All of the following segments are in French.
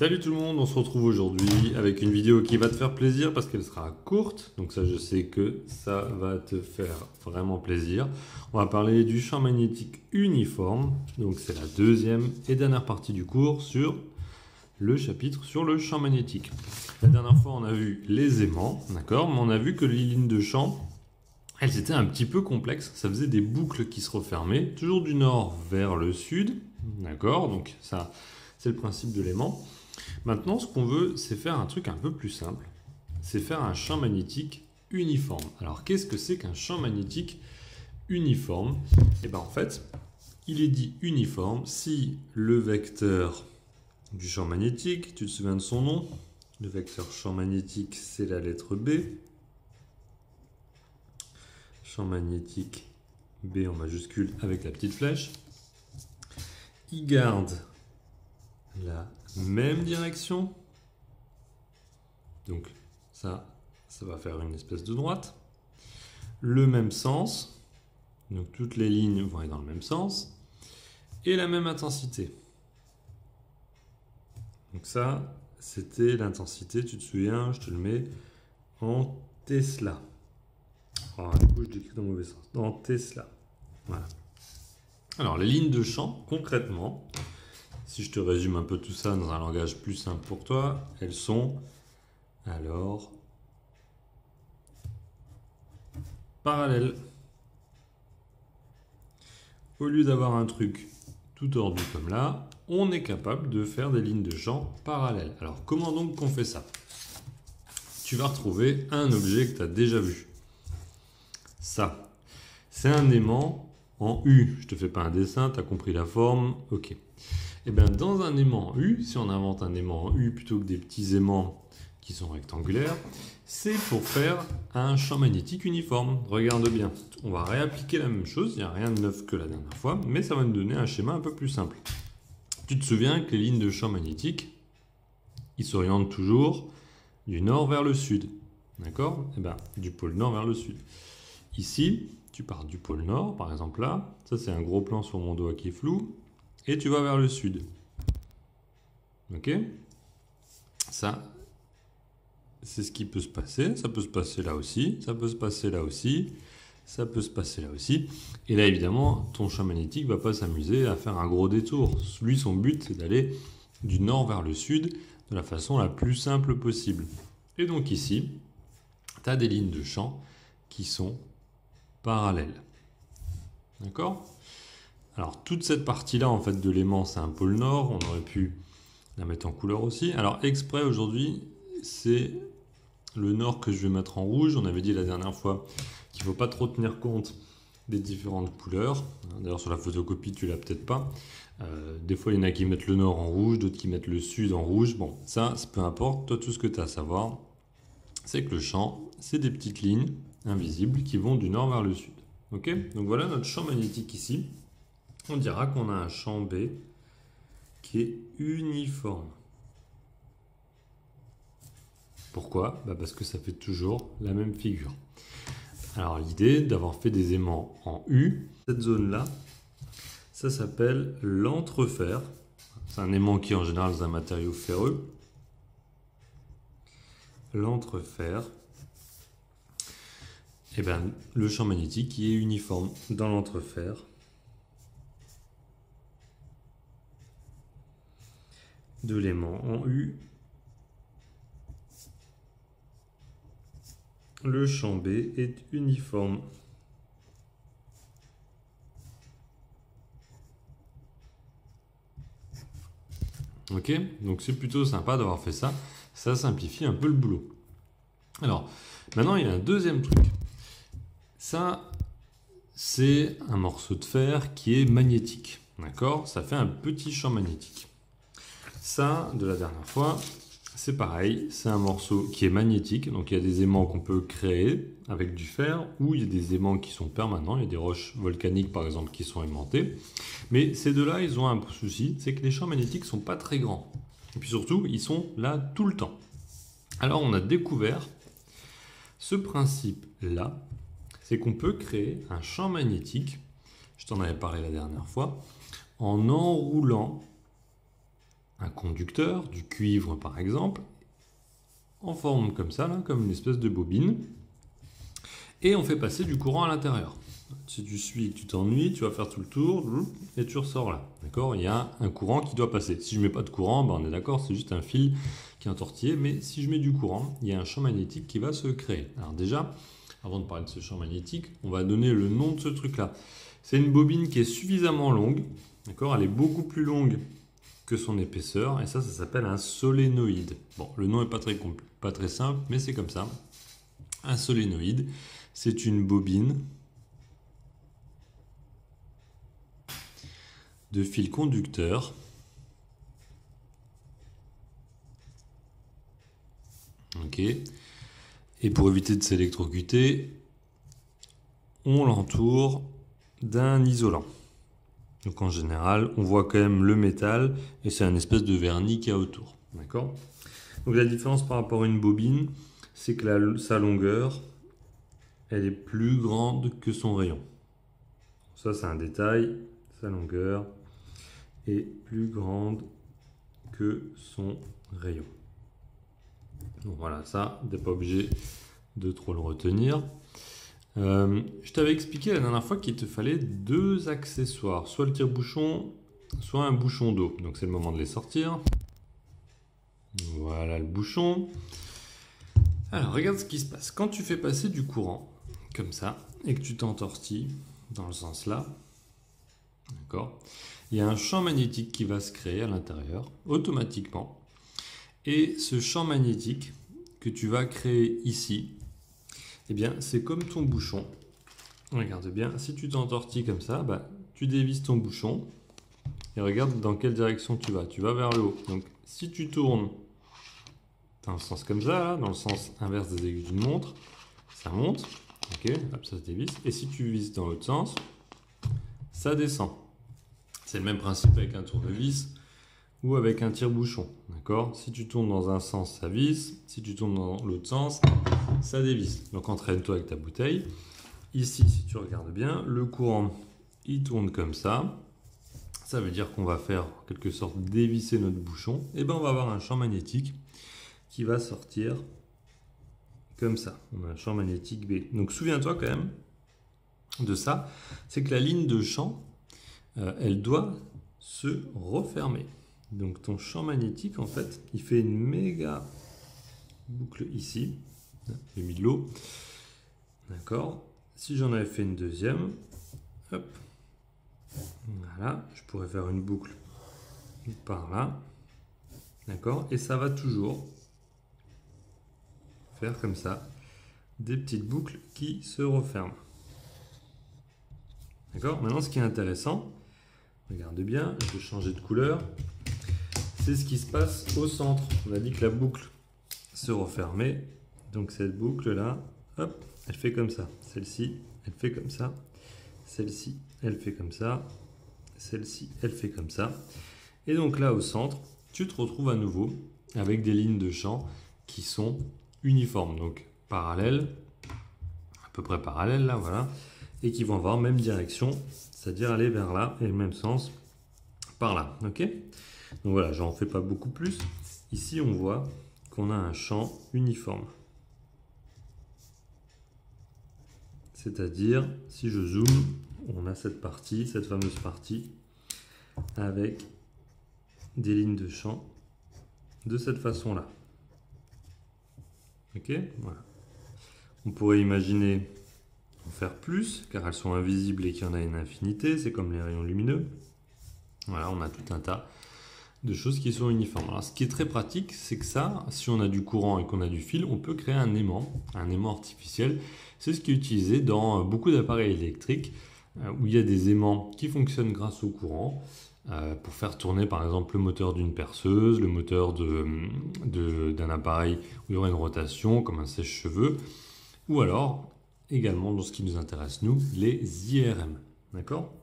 Salut tout le monde, on se retrouve aujourd'hui avec une vidéo qui va te faire plaisir parce qu'elle sera courte. Donc ça, je sais que ça va te faire vraiment plaisir. On va parler du champ magnétique uniforme. Donc c'est la deuxième et dernière partie du cours sur le chapitre sur le champ magnétique. La dernière fois, on a vu les aimants, d'accord? Mais on a vu que les lignes de champ, elles étaient un petit peu complexes. Ça faisait des boucles qui se refermaient, toujours du nord vers le sud, d'accord? Donc ça, c'est le principe de l'aimant. Maintenant, ce qu'on veut, c'est faire un truc un peu plus simple. C'est faire un champ magnétique uniforme. Alors, qu'est-ce que c'est qu'un champ magnétique uniforme? Eh bien, en fait, il est dit uniforme si le vecteur du champ magnétique, tu te souviens de son nom? Le vecteur champ magnétique, c'est la lettre B. Champ magnétique B en majuscule avec la petite flèche. Il garde la même direction. Donc ça va faire une espèce de droite. Le même sens. Donc toutes les lignes vont aller dans le même sens. Et la même intensité. Donc ça, c'était l'intensité, tu te souviens, je te le mets en Tesla. Alors du coup, je l'écris dans le mauvais sens. En Tesla. Voilà. Alors les lignes de champ, concrètement, si je te résume un peu tout ça dans un langage plus simple pour toi, elles sont alors parallèles. Au lieu d'avoir un truc tout tordu comme là, on est capable de faire des lignes de champ parallèles. Alors comment donc qu'on fait ça? Tu vas retrouver un objet que tu as déjà vu. Ça, c'est un aimant en U. Je te fais pas un dessin, tu as compris la forme, ok. Et bien dans un aimant en U, si on invente un aimant en U plutôt que des petits aimants qui sont rectangulaires, c'est pour faire un champ magnétique uniforme. Regarde bien, on va réappliquer la même chose, il n'y a rien de neuf que la dernière fois, mais ça va nous donner un schéma un peu plus simple. Tu te souviens que les lignes de champ magnétique, ils s'orientent toujours du nord vers le sud, d'accord? Et bien du pôle nord vers le sud. Ici, tu pars du pôle nord, par exemple là, ça c'est un gros plan sur mon doigt qui est flou, et tu vas vers le sud. Ok? Ça, c'est ce qui peut se passer. Ça peut se passer là aussi, ça peut se passer là aussi, ça peut se passer là aussi. Et là, évidemment, ton champ magnétique ne va pas s'amuser à faire un gros détour. Lui, son but, c'est d'aller du nord vers le sud de la façon la plus simple possible. Et donc ici, tu as des lignes de champ qui sont parallèles. D'accord? Alors, toute cette partie-là, en fait, de l'aimant, c'est un pôle nord. On aurait pu la mettre en couleur aussi. Alors, exprès, aujourd'hui, c'est le nord que je vais mettre en rouge. On avait dit la dernière fois qu'il ne faut pas trop tenir compte des différentes couleurs. D'ailleurs, sur la photocopie, tu l'as peut-être pas. Des fois, il y en a qui mettent le nord en rouge, d'autres qui mettent le sud en rouge. Bon, ça, peu importe. Toi, tout ce que tu as à savoir, c'est que le champ, c'est des petites lignes invisibles qui vont du nord vers le sud. Ok? Donc voilà notre champ magnétique ici. On dira qu'on a un champ B qui est uniforme. Pourquoi? Parce que ça fait toujours la même figure. Alors l'idée d'avoir fait des aimants en U, cette zone-là, ça s'appelle l'entrefer. C'est un aimant qui est en général dans un matériau ferreux. L'entrefer, et bien le champ magnétique qui est uniforme dans l'entrefer. De l'aimant en U, le champ B est uniforme. Ok, donc c'est plutôt sympa d'avoir fait ça. Ça simplifie un peu le boulot. Alors, maintenant il y a un deuxième truc. Ça, c'est un morceau de fer qui est magnétique. D'accord? Ça fait un petit champ magnétique. Ça, de la dernière fois, c'est pareil, c'est un morceau qui est magnétique, donc il y a des aimants qu'on peut créer avec du fer, ou il y a des aimants qui sont permanents, il y a des roches volcaniques par exemple qui sont aimantées, mais ces deux-là, ils ont un souci, c'est que les champs magnétiques ne sont pas très grands, et puis surtout, ils sont là tout le temps. Alors on a découvert ce principe-là, c'est qu'on peut créer un champ magnétique, je t'en avais parlé la dernière fois, en enroulant un conducteur, du cuivre par exemple, en forme comme ça, là, comme une espèce de bobine, et on fait passer du courant à l'intérieur. Si tu suis et que tu t'ennuies, tu vas faire tout le tour et tu ressors là. D'accord? Il y a un courant qui doit passer. Si je ne mets pas de courant, ben on est d'accord, c'est juste un fil qui est entortillé. Mais si je mets du courant, il y a un champ magnétique qui va se créer. Alors déjà, avant de parler de ce champ magnétique, on va donner le nom de ce truc-là. C'est une bobine qui est suffisamment longue. D'accord? Elle est beaucoup plus longue que son épaisseur. Et ça s'appelle un solénoïde. Bon, le nom n'est pas très simple, mais c'est comme ça. Un solénoïde, c'est une bobine de fil conducteur ok, et pour éviter de s'électrocuter, on l'entoure d'un isolant. Donc en général, on voit quand même le métal et c'est un espèce de vernis qu'il y a autour. D'accord? Donc la différence par rapport à une bobine, c'est que sa longueur, elle est plus grande que son rayon. Ça, c'est un détail. Sa longueur est plus grande que son rayon. Donc voilà, ça, tu n'es pas obligé de trop le retenir. Je t'avais expliqué la dernière fois qu'il te fallait 2 accessoires, soit le tire-bouchon, soit un bouchon d'eau. Donc c'est le moment de les sortir. Voilà le bouchon. Alors regarde ce qui se passe. Quand tu fais passer du courant, comme ça, et que tu t'entortilles dans le sens là, d'accord, il y a un champ magnétique qui va se créer à l'intérieur, automatiquement. Et ce champ magnétique que tu vas créer ici, eh bien, c'est comme ton bouchon. Regarde bien, si tu t'entortilles comme ça, bah, tu dévisses ton bouchon et regarde dans quelle direction tu vas. Tu vas vers le haut. Donc, si tu tournes dans le sens comme ça, là, dans le sens inverse des aiguilles d'une montre, ça monte. Ok, hop, ça se dévisse. Et si tu vises dans l'autre sens, ça descend. C'est le même principe avec un tournevis ou avec un tire-bouchon. D'accord? Si tu tournes dans un sens, ça visse. Si tu tournes dans l'autre sens, ça dévisse. Donc entraîne-toi avec ta bouteille. Ici, si tu regardes bien, le courant, il tourne comme ça. Ça veut dire qu'on va faire en quelque sorte dévisser notre bouchon. Et bien on va avoir un champ magnétique qui va sortir comme ça. On a un champ magnétique B. Donc souviens-toi quand même de ça. C'est que la ligne de champ, elle doit se refermer. Donc ton champ magnétique, en fait, il fait une méga boucle ici. J'ai mis de l'eau. D'accord. Si j'en avais fait une deuxième, hop, voilà, je pourrais faire une boucle par là. D'accord. Et ça va toujours faire comme ça des petites boucles qui se referment. D'accord. Maintenant, ce qui est intéressant, regarde bien, je vais changer de couleur. C'est ce qui se passe au centre. On a dit que la boucle se refermait. Donc cette boucle-là, hop, elle fait comme ça. Celle-ci, elle fait comme ça. Celle-ci, elle fait comme ça. Celle-ci, elle fait comme ça. Et donc là, au centre, tu te retrouves à nouveau avec des lignes de champ qui sont uniformes. Donc parallèles, à peu près parallèles là, voilà. Et qui vont avoir même direction, c'est-à-dire aller vers là et le même sens par là. Ok ? Donc voilà, j'en fais pas beaucoup plus. Ici, on voit qu'on a un champ uniforme. C'est-à-dire, si je zoome, on a cette partie, cette fameuse partie, avec des lignes de champ de cette façon-là. Ok ? Voilà. On pourrait imaginer en faire plus, car elles sont invisibles et qu'il y en a une infinité. C'est comme les rayons lumineux. Voilà, on a tout un tas de choses qui sont uniformes. Alors, ce qui est très pratique, c'est que ça, si on a du courant et qu'on a du fil, on peut créer un aimant artificiel. C'est ce qui est utilisé dans beaucoup d'appareils électriques où il y a des aimants qui fonctionnent grâce au courant pour faire tourner par exemple le moteur d'une perceuse, le moteur d'un appareil où il y aura une rotation comme un sèche-cheveux, ou alors également dans ce qui nous intéresse nous, les IRM. D'accord ?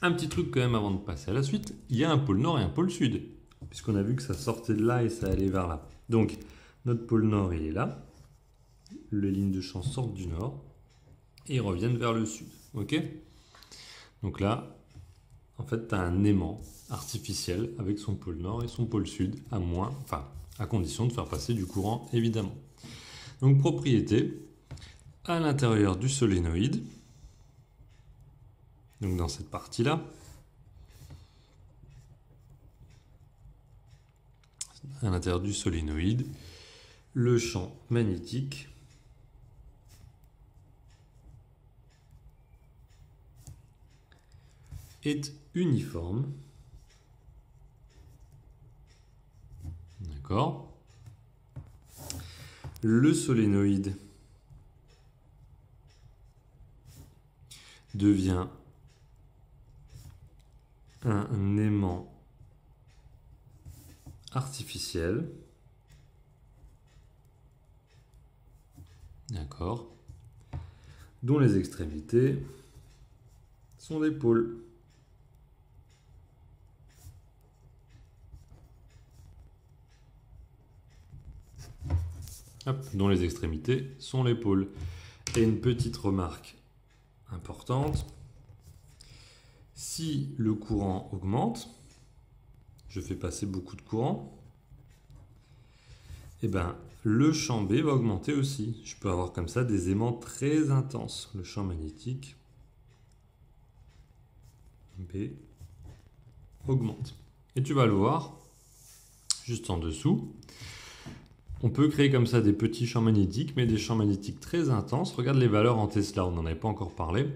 Un petit truc quand même avant de passer à la suite, il y a un pôle nord et un pôle sud, puisqu'on a vu que ça sortait de là et ça allait vers là. Donc notre pôle nord il est là, les lignes de champ sortent du nord et reviennent vers le sud. Ok ? Donc là, en fait, tu as un aimant artificiel avec son pôle nord et son pôle sud, à condition de faire passer du courant évidemment. Donc propriété, à l'intérieur du solénoïde, donc dans cette partie-là, à l'intérieur du solénoïde, le champ magnétique est uniforme. D'accord. Le solénoïde devient un aimant artificiel. D'accord. Dont les extrémités sont des pôles. Dont les extrémités sont les pôles. Et une petite remarque importante, si le courant augmente, je fais passer beaucoup de courant, et bien le champ B va augmenter aussi. Je peux avoir comme ça des aimants très intenses. Le champ magnétique B augmente. Et tu vas le voir juste en dessous. On peut créer comme ça des petits champs magnétiques, mais des champs magnétiques très intenses. Regarde les valeurs en Tesla, on n'en avait pas encore parlé.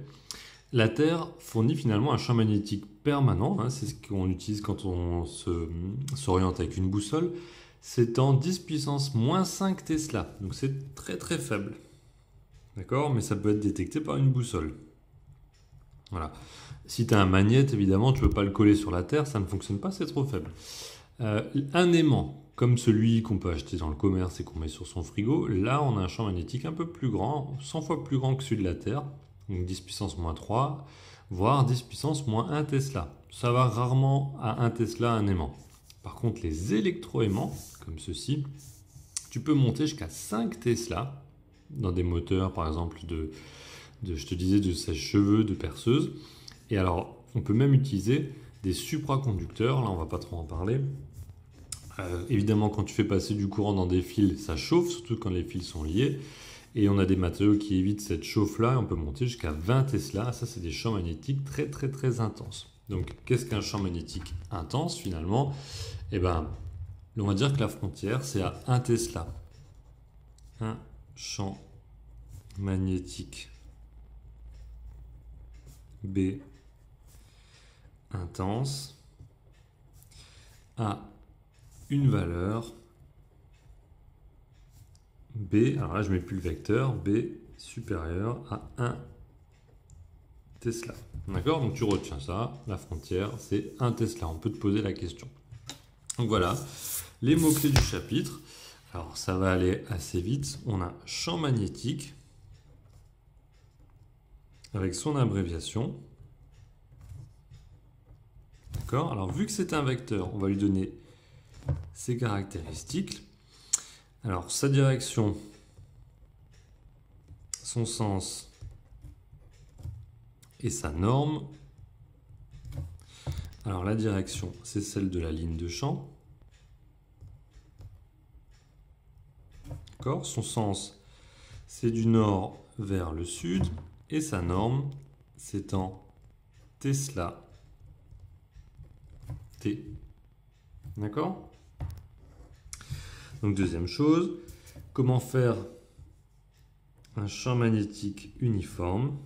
La Terre fournit finalement un champ magnétique permanent, hein, c'est ce qu'on utilise quand on s'oriente avec une boussole. C'est en 10 puissance moins 5 Tesla, donc c'est très très faible. D'accord, mais ça peut être détecté par une boussole. Voilà. Si tu as un magnète, évidemment, tu ne peux pas le coller sur la Terre, ça ne fonctionne pas, c'est trop faible. Un aimant, comme celui qu'on peut acheter dans le commerce et qu'on met sur son frigo, là on a un champ magnétique un peu plus grand, 100 fois plus grand que celui de la Terre, donc 10 puissance moins 3, voire 10 puissance moins 1 Tesla. Ça va rarement à 1 Tesla un aimant. Par contre, les électroaimants, comme ceci, tu peux monter jusqu'à 5 Tesla dans des moteurs, par exemple, je te disais, de sèche-cheveux, de perceuse. Et alors, on peut même utiliser des supraconducteurs, là on va pas trop en parler. Évidemment, quand tu fais passer du courant dans des fils, ça chauffe, surtout quand les fils sont liés. Et on a des matériaux qui évitent cette chauffe-là, et on peut monter jusqu'à 20 Tesla. Ça, c'est des champs magnétiques très très très intenses. Donc, qu'est-ce qu'un champ magnétique intense finalement? Eh bien, on va dire que la frontière, c'est à 1 Tesla. Un champ magnétique B intense à une valeur B, alors là je mets plus le vecteur, B supérieur à 1 Tesla. D'accord? Donc tu retiens ça, la frontière c'est 1 Tesla, on peut te poser la question. Donc voilà, les mots-clés du chapitre. Alors ça va aller assez vite, on a champ magnétique avec son abréviation. D'accord? Alors vu que c'est un vecteur, on va lui donner ses caractéristiques. Alors sa direction, son sens et sa norme. Alors la direction, c'est celle de la ligne de champ. D'accord? Son sens, c'est du nord vers le sud. Et sa norme, c'est en Tesla T. D'accord? Donc deuxième chose, comment faire un champ magnétique uniforme?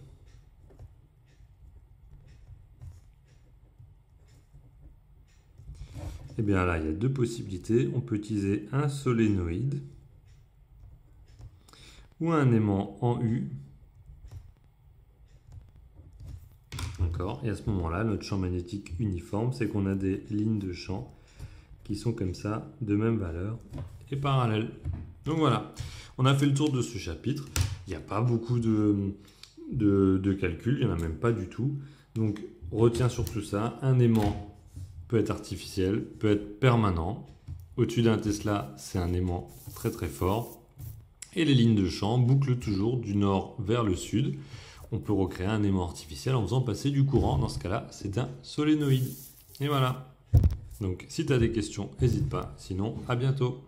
Eh bien là, il y a deux possibilités. On peut utiliser un solénoïde ou un aimant en U. D'accord? Et à ce moment-là, notre champ magnétique uniforme, c'est qu'on a des lignes de champ qui sont comme ça, de même valeur et parallèles. Donc voilà, on a fait le tour de ce chapitre. Il n'y a pas beaucoup de calculs, il n'y en a même pas du tout. Donc retiens surtout ça, un aimant peut être artificiel, peut être permanent. Au-dessus d'un Tesla, c'est un aimant très très fort. Et les lignes de champ bouclent toujours du nord vers le sud. On peut recréer un aimant artificiel en faisant passer du courant. Dans ce cas-là, c'est un solénoïde. Et voilà. Donc si tu as des questions, n'hésite pas. Sinon, à bientôt.